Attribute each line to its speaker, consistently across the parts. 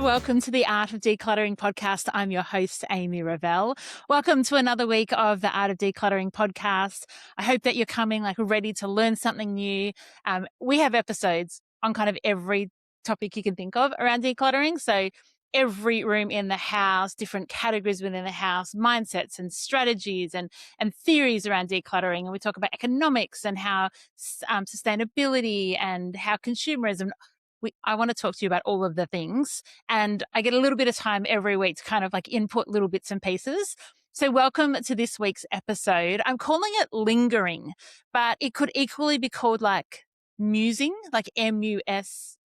Speaker 1: welcome to the Art of Decluttering podcast. I'm your host, Amy Revell. Welcome to another week of the Art of Decluttering podcast. I hope that you're coming ready to learn something new. We have episodes on kind of every topic you can think of around decluttering. So every room in the house, different categories within the house, mindsets and strategies and theories around decluttering. And we talk about economics and how sustainability and how consumerism. I want to talk to you about all of the things, and I get a little bit of time every week to kind of input little bits and pieces. So welcome to this week's episode. I'm calling it lingering, but it could equally be called musing, M-U-S-I-N-G,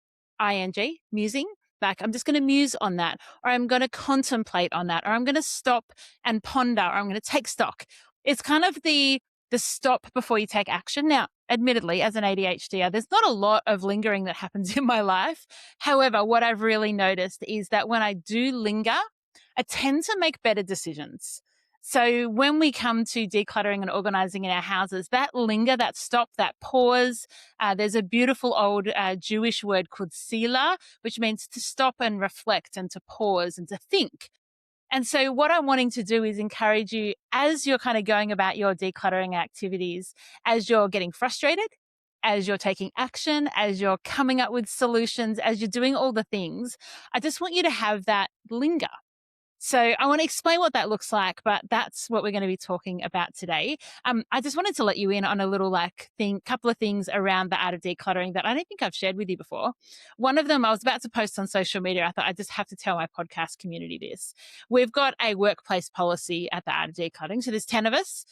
Speaker 1: musing. I'm just going to muse on that, or I'm going to contemplate on that, or I'm going to stop and ponder, or I'm going to take stock. It's kind of the stop before you take action. Now, admittedly, as an ADHDer, there's not a lot of lingering that happens in my life. However, what I've really noticed is that when I do linger, I tend to make better decisions. So when we come to decluttering and organizing in our houses, that linger, that stop, that pause, there's a beautiful old Jewish word called selah, which means to stop and reflect and to pause and to think. And so what I'm wanting to do is encourage you as you're kind of going about your decluttering activities, as you're getting frustrated, as you're taking action, as you're coming up with solutions, as you're doing all the things, I just want you to have that linger. So I want to explain what that looks like, but that's what we're going to be talking about today. I just wanted to let you in on a little couple of things around the art of decluttering that I don't think I've shared with you before. One of them I was about to post on social media. I thought I just have to tell my podcast community this. We've got a workplace policy at the art of decluttering. So there's 10 of us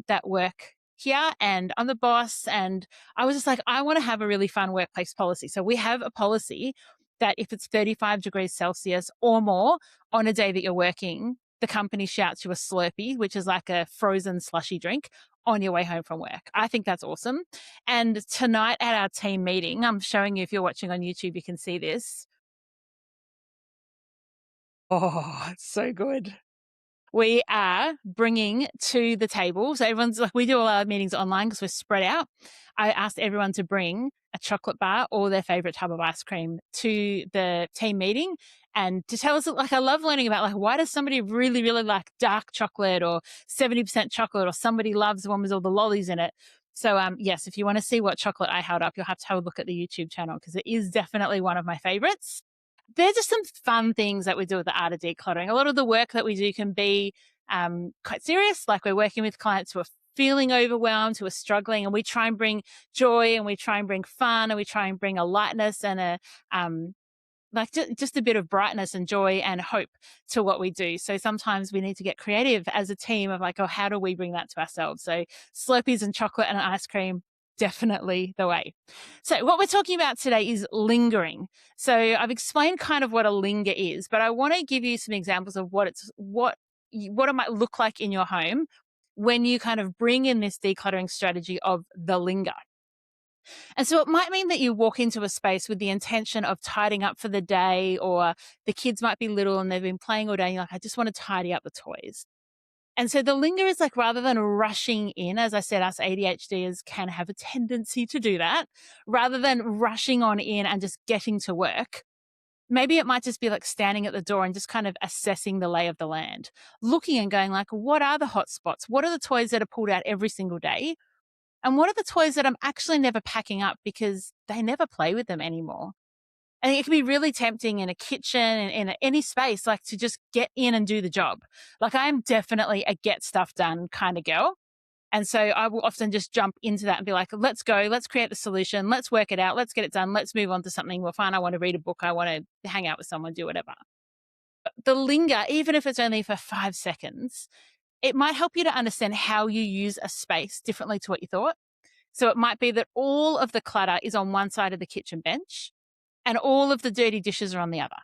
Speaker 1: that work here, and I'm the boss. And I was just I want to have a really fun workplace policy. So we have a policy that if it's 35 degrees Celsius or more on a day that you're working, the company shouts you a Slurpee, which is like a frozen slushy drink, on your way home from work. I think that's awesome. And tonight at our team meeting, I'm showing you, if you're watching on YouTube, you can see this. Oh, it's so good. We are bringing to the table. So everyone's we do all our meetings online because we're spread out. I asked everyone to bring a chocolate bar or their favorite tub of ice cream to the team meeting and to tell us, I love learning about why does somebody really, really like dark chocolate or 70% chocolate, or somebody loves the one with all the lollies in it. So yes, if you want to see what chocolate I held up, you'll have to have a look at the YouTube channel because it is definitely one of my favorites. There's just some fun things that we do with the art of decluttering. A lot of the work that we do can be quite serious, like we're working with clients who are feeling overwhelmed, who are struggling, and we try and bring joy, and we try and bring fun, and we try and bring a lightness and a just a bit of brightness and joy and hope to what we do. So sometimes we need to get creative as a team of how do we bring that to ourselves? So Slurpees and chocolate and ice cream, definitely the way. So what we're talking about today is lingering. So I've explained kind of what a linger is, but I want to give you some examples of what it might look like in your home when you kind of bring in this decluttering strategy of the linger. And so it might mean that you walk into a space with the intention of tidying up for the day, or the kids might be little and they've been playing all day and you're I just want to tidy up the toys. And so the linger is rather than rushing in, as I said, us ADHDers can have a tendency to do that, rather than rushing on in and just getting to work. Maybe it might just be standing at the door and just kind of assessing the lay of the land, looking and going what are the hotspots? What are the toys that are pulled out every single day? And what are the toys that I'm actually never packing up because they never play with them anymore? And it can be really tempting in a kitchen and in any space, to just get in and do the job. I am definitely a get stuff done kind of girl. And so I will often just jump into that and be let's go, let's create the solution, let's work it out, let's get it done, let's move on to something. Well, fine, I want to read a book, I want to hang out with someone, do whatever. But the linger, even if it's only for 5 seconds, it might help you to understand how you use a space differently to what you thought. So it might be that all of the clutter is on one side of the kitchen bench and all of the dirty dishes are on the other.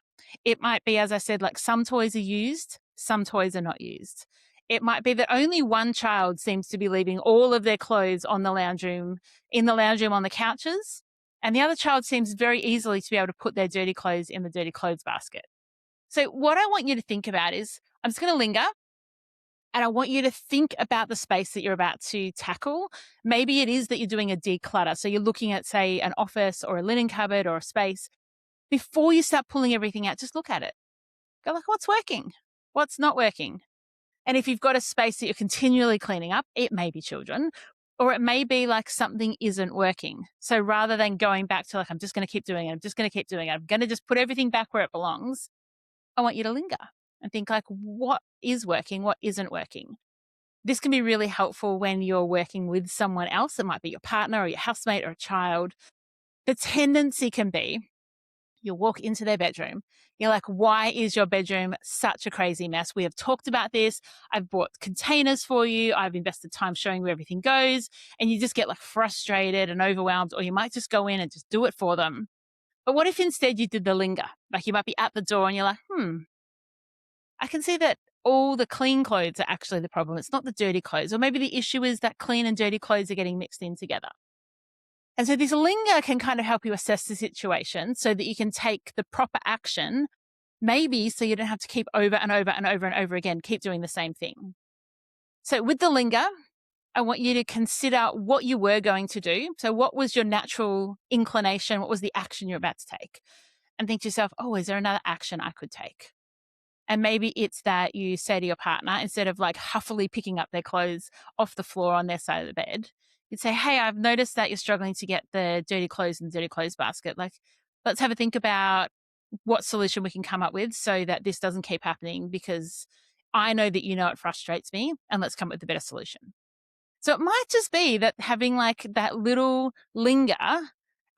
Speaker 1: It might be, as I said, some toys are used, some toys are not used. It might be that only one child seems to be leaving all of their clothes on the lounge room, in the lounge room on the couches, and the other child seems very easily to be able to put their dirty clothes in the dirty clothes basket. So what I want you to think about is, I'm just going to linger. And I want you to think about the space that you're about to tackle. Maybe it is that you're doing a declutter. So you're looking at, say, an office or a linen cupboard or a space, before you start pulling everything out, just look at it. Go like, what's working? What's not working? And if you've got a space that you're continually cleaning up, it may be children, or it may be like something isn't working. So rather than going back to like, I'm just going to keep doing it, I'm just going to keep doing it, I'm going to just put everything back where it belongs, I want you to linger and think like, what is working? What isn't working? This can be really helpful when you're working with someone else. It might be your partner or your housemate or a child. The tendency can be you'll walk into their bedroom. You're like, why is your bedroom such a crazy mess? We have talked about this. I've bought containers for you. I've invested time showing where everything goes. And you just get like frustrated and overwhelmed, or you might just go in and just do it for them. But what if instead you did the linger? Like you might be at the door and you're like, I can see that all the clean clothes are actually the problem. It's not the dirty clothes. Or maybe the issue is that clean and dirty clothes are getting mixed in together. And so this linger can kind of help you assess the situation so that you can take the proper action, maybe so you don't have to keep over and over and over and over again, keep doing the same thing. So with the linger, I want you to consider what you were going to do. So what was your natural inclination? What was the action you're about to take? And think to yourself, oh, is there another action I could take? And maybe it's that you say to your partner, instead of like huffily picking up their clothes off the floor on their side of the bed, you'd say, hey, I've noticed that you're struggling to get the dirty clothes in the dirty clothes basket. Like, let's have a think about what solution we can come up with so that this doesn't keep happening, because I know that you know it frustrates me, and let's come up with a better solution. So it might just be that having like that little linger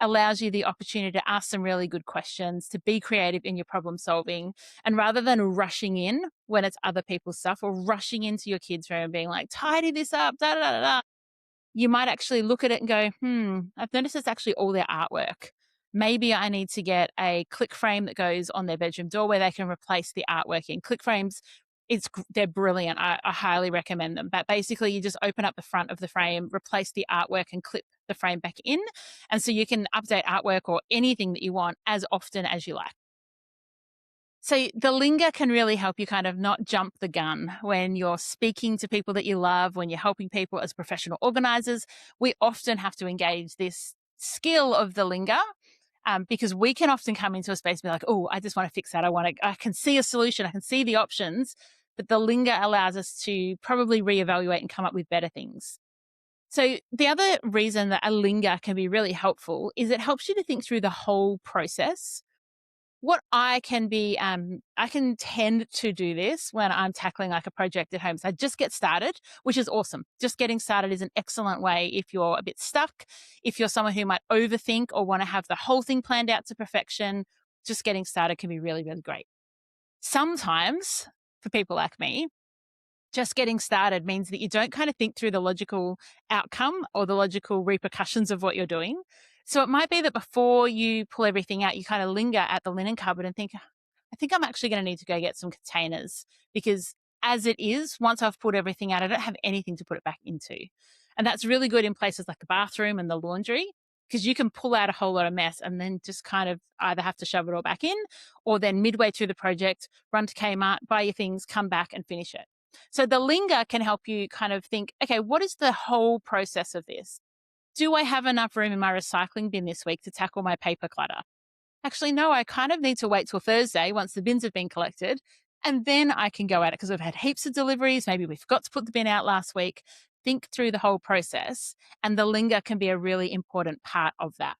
Speaker 1: allows you the opportunity to ask some really good questions, to be creative in your problem solving. And rather than rushing in when it's other people's stuff, or rushing into your kids' room and being like, tidy this up, da da da da, you might actually look at it and go, I've noticed it's actually all their artwork. Maybe I need to get a click frame that goes on their bedroom door where they can replace the artwork in. Click frames, they're brilliant. I highly recommend them. But basically, you just open up the front of the frame, replace the artwork, and clip the frame back in. And so you can update artwork or anything that you want as often as you like. So the linger can really help you kind of not jump the gun when you're speaking to people that you love, when you're helping people as professional organizers. We often have to engage this skill of the linger, because we can often come into a space and be like, oh, I just want to fix that. I can see a solution. I can see the options. But the linger allows us to probably reevaluate and come up with better things. So the other reason that a linger can be really helpful is it helps you to think through the whole process. What I can be, I can tend to do this when I'm tackling like a project at home. So I just get started, which is awesome. Just getting started is an excellent way if you're a bit stuck, if you're someone who might overthink or want to have the whole thing planned out to perfection. Just getting started can be really, really great. Sometimes for people like me, just getting started means that you don't kind of think through the logical outcome or the logical repercussions of what you're doing. So it might be that before you pull everything out, you kind of linger at the linen cupboard and think, I think I'm actually going to need to go get some containers, because as it is, once I've put everything out, I don't have anything to put it back into. And that's really good in places like the bathroom and the laundry, because you can pull out a whole lot of mess and then just kind of either have to shove it all back in, or then midway through the project, run to Kmart, buy your things, come back and finish it. So the linger can help you kind of think, okay, what is the whole process of this? Do I have enough room in my recycling bin this week to tackle my paper clutter? Actually, no, I kind of need to wait till Thursday once the bins have been collected, and then I can go at it, because we've had heaps of deliveries. Maybe we forgot to put the bin out last week. Think through the whole process, and the linger can be a really important part of that.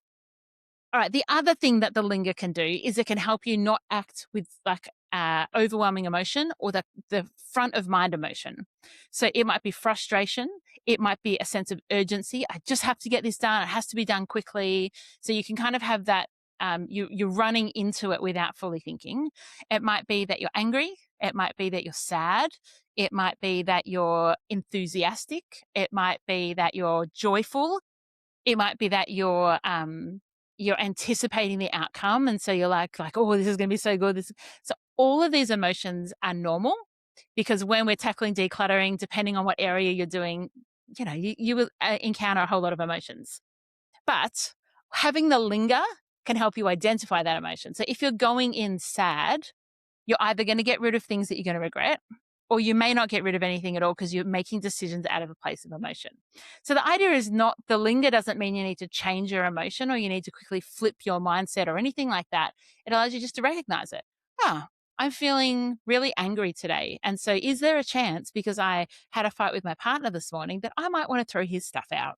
Speaker 1: All right. The other thing that the linger can do is it can help you not act with like overwhelming emotion or the front of mind emotion. So it might be frustration. It might be a sense of urgency. I just have to get this done. It has to be done quickly. So you can kind of have that. You're running into it without fully thinking. It might be that you're angry. It might be that you're sad. It might be that you're enthusiastic. It might be that you're joyful. It might be that you're anticipating the outcome, and so you're like, oh, this is going to be so good. So all of these emotions are normal, because when we're tackling decluttering, depending on what area you're doing, you will encounter a whole lot of emotions. But having the linger can help you identify that emotion. So if you're going in sad, you're either going to get rid of things that you're going to regret, or you may not get rid of anything at all because you're making decisions out of a place of emotion. So the idea is not, the linger doesn't mean you need to change your emotion or you need to quickly flip your mindset or anything like that. It allows you just to recognize it. Ah, I'm feeling really angry today. And so is there a chance, because I had a fight with my partner this morning, that I might want to throw his stuff out?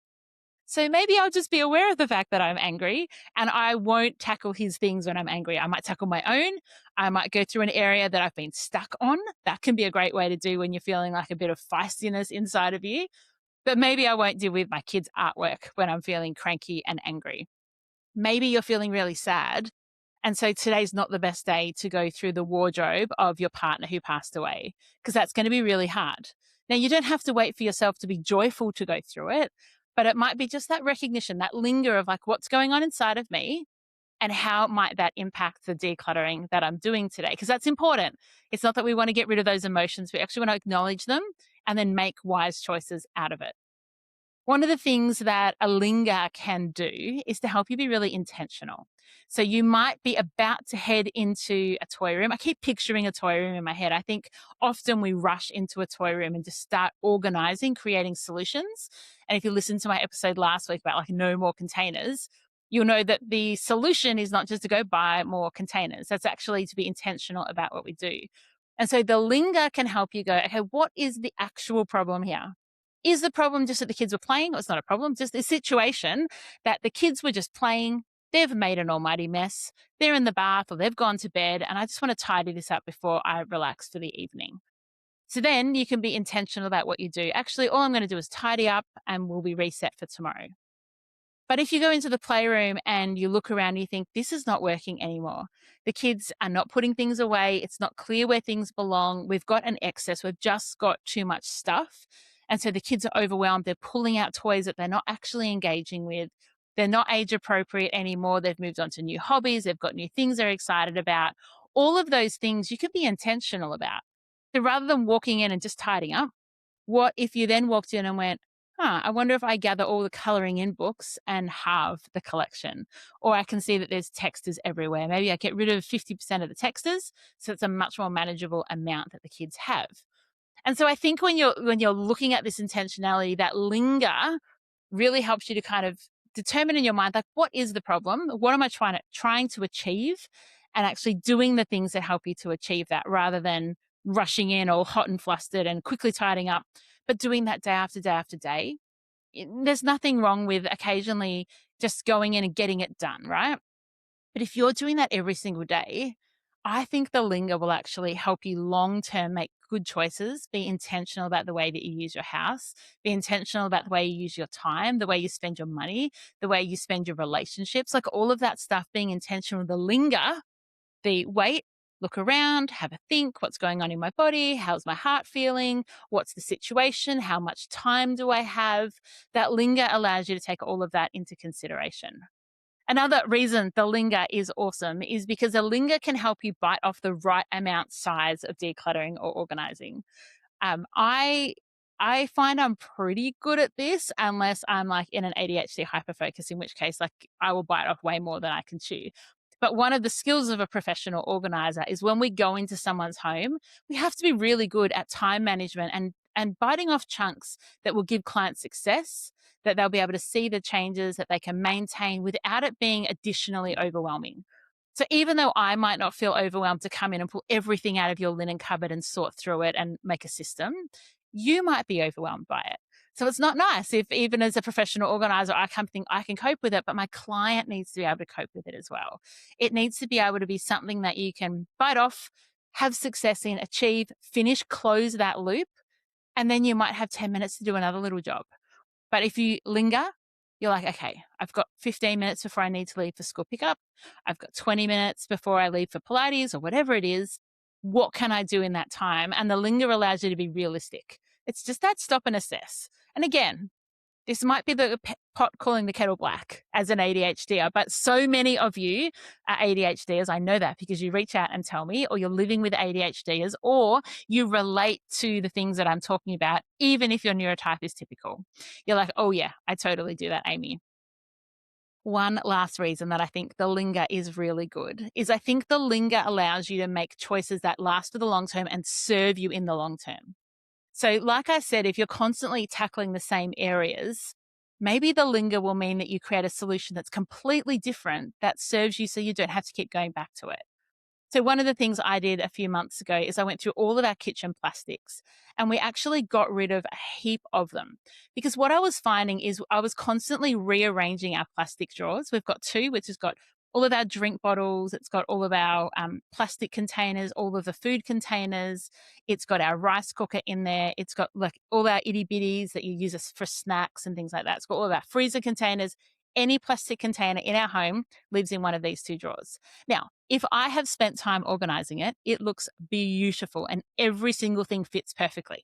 Speaker 1: So maybe I'll just be aware of the fact that I'm angry and I won't tackle his things when I'm angry. I might tackle my own. I might go through an area that I've been stuck on. That can be a great way to do when you're feeling like a bit of feistiness inside of you. But maybe I won't deal with my kids' artwork when I'm feeling cranky and angry. Maybe you're feeling really sad. And so today's not the best day to go through the wardrobe of your partner who passed away, because that's going to be really hard. Now, you don't have to wait for yourself to be joyful to go through it, but it might be just that recognition, that linger of like, what's going on inside of me and how might that impact the decluttering that I'm doing today? Because that's important. It's not that we want to get rid of those emotions. We actually want to acknowledge them and then make wise choices out of it. One of the things that a linger can do is to help you be really intentional. So you might be about to head into a toy room. I keep picturing a toy room in my head. I think often we rush into a toy room and just start organizing, creating solutions. And if you listen to my episode last week about like no more containers, you'll know that the solution is not just to go buy more containers. That's actually to be intentional about what we do. And so the linger can help you go, okay, what is the actual problem here? Is the problem just that the kids were playing? It's not a problem, just the situation that the kids were just playing. They've made an almighty mess. They're in the bath or they've gone to bed, and I just want to tidy this up before I relax for the evening. So then you can be intentional about what you do. Actually, all I'm going to do is tidy up and we'll be reset for tomorrow. But if you go into the playroom and you look around and you think, this is not working anymore, the kids are not putting things away, it's not clear where things belong, we've got an excess, we've just got too much stuff. And so the kids are overwhelmed, they're pulling out toys that they're not actually engaging with. They're not age appropriate anymore. They've moved on to new hobbies, they've got new things they're excited about. All of those things you can be intentional about. So rather than walking in and just tidying up, what if you then walked in and went, I wonder if I gather all the coloring in books and halve the collection? Or I can see that there's textures everywhere. Maybe I get rid of 50% of the textures, so it's a much more manageable amount that the kids have. And so I think when you're looking at this intentionality, that linger really helps you to kind of determine in your mind, like, what is the problem? What am I trying to achieve? And actually doing the things that help you to achieve that, rather than rushing in all hot and flustered and quickly tidying up, but doing that day after day after day. There's nothing wrong with occasionally just going in and getting it done, right? But if you're doing that every single day, I think the linger will actually help you long term make good choices, be intentional about the way that you use your house, be intentional about the way you use your time, the way you spend your money, the way you spend your relationships, like all of that stuff, being intentional. The linger, the wait, look around, have a think, what's going on in my body? How's my heart feeling? What's the situation? How much time do I have? That linger allows you to take all of that into consideration. Another reason the linger is awesome is because a linger can help you bite off the right amount size of decluttering or organizing. Um, I I find I'm pretty good at this unless I'm like in an ADHD hyperfocus, in which case like I will bite off way more than I can chew. But one of the skills of a professional organizer is when we go into someone's home, we have to be really good at time management and biting off chunks that will give clients success, that they'll be able to see the changes that they can maintain without it being additionally overwhelming. So even though I might not feel overwhelmed to come in and pull everything out of your linen cupboard and sort through it and make a system, you might be overwhelmed by it. So it's not nice if even as a professional organizer, I come think I can cope with it, but my client needs to be able to cope with it as well. It needs to be able to be something that you can bite off, have success in, achieve, finish, close that loop, and then you might have 10 minutes to do another little job. But if you linger, you're like, okay, I've got 15 minutes before I need to leave for school pickup. I've got 20 minutes before I leave for Pilates or whatever it is. What can I do in that time? And the linger allows you to be realistic. It's just that stop and assess. And again, this might be the pot calling the kettle black as an ADHDer, but so many of you are ADHDers. I know that because you reach out and tell me, or you're living with ADHDers, or you relate to the things that I'm talking about, even if your neurotype is typical. You're like, oh yeah, I totally do that, Amy. One last reason that I think the linger is really good is I think the linger allows you to make choices that last for the long term and serve you in the long term. So, like I said, if you're constantly tackling the same areas, maybe the linger will mean that you create a solution that's completely different that serves you so you don't have to keep going back to it. So, one of the things I did a few months ago is I went through all of our kitchen plastics and we actually got rid of a heap of them. Because what I was finding is I was constantly rearranging our plastic drawers. We've got two, which has got all of our drink bottles, it's got all of our plastic containers, all of the food containers, it's got our rice cooker in there, it's got like all our itty bitties that you use for snacks and things like that. It's got all of our freezer containers. Any plastic container in our home lives in one of these two drawers. Now, if I have spent time organizing it, it looks beautiful and every single thing fits perfectly.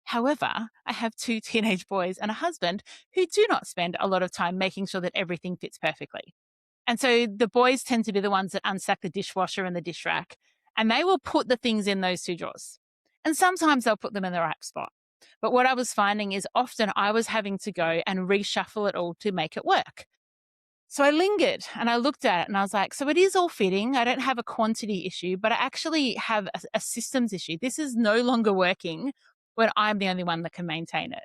Speaker 1: However, I have two teenage boys and a husband who do not spend a lot of time making sure that everything fits perfectly. And so the boys tend to be the ones that unstack the dishwasher and the dish rack, and they will put the things in those two drawers. And sometimes they'll put them in the right spot. But what I was finding is often I was having to go and reshuffle it all to make it work. So I lingered and I looked at it and I was like, so it is all fitting. I don't have a quantity issue, but I actually have a systems issue. This is no longer working when I'm the only one that can maintain it.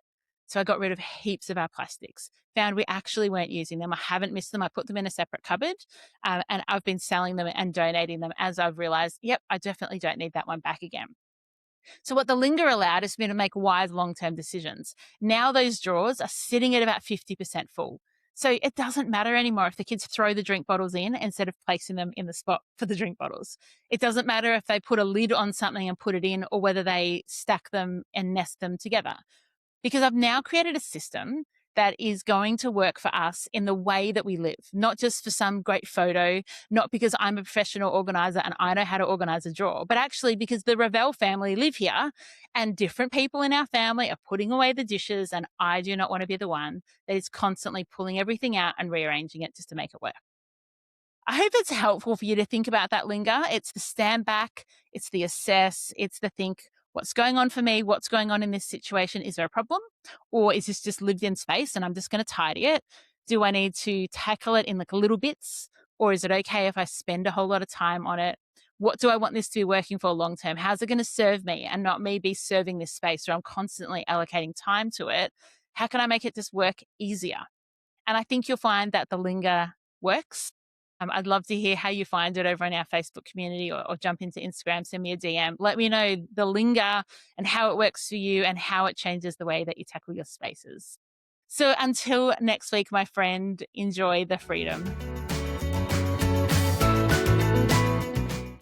Speaker 1: So I got rid of heaps of our plastics, found we actually weren't using them. I haven't missed them. I put them in a separate cupboard and I've been selling them and donating them as I've realized, yep, I definitely don't need that one back again. So what the linger allowed is for me to make wise long-term decisions. Now those drawers are sitting at about 50% full. So it doesn't matter anymore if the kids throw the drink bottles in instead of placing them in the spot for the drink bottles. It doesn't matter if they put a lid on something and put it in or whether they stack them and nest them together because I've now created a system that is going to work for us in the way that we live, not just for some great photo, not because I'm a professional organizer and I know how to organize a drawer, but actually because the Ravel family live here and different people in our family are putting away the dishes. And I do not want to be the one that is constantly pulling everything out and rearranging it just to make it work. I hope it's helpful for you to think about that linger. It's the stand back, it's the assess, it's the think, what's going on for me? What's going on in this situation? Is there a problem? Or is this just lived in space and I'm just going to tidy it? Do I need to tackle it in like little bits? Or is it okay if I spend a whole lot of time on it? What do I want this to be working for long term? How's it going to serve me and not me be serving this space where I'm constantly allocating time to it? How can I make it just work easier? And I think you'll find that the linger works. I'd love to hear how you find it over on our Facebook community or jump into Instagram, send me a DM. Let me know the linger and how it works for you and how it changes the way that you tackle your spaces. So until next week, my friend, enjoy the freedom.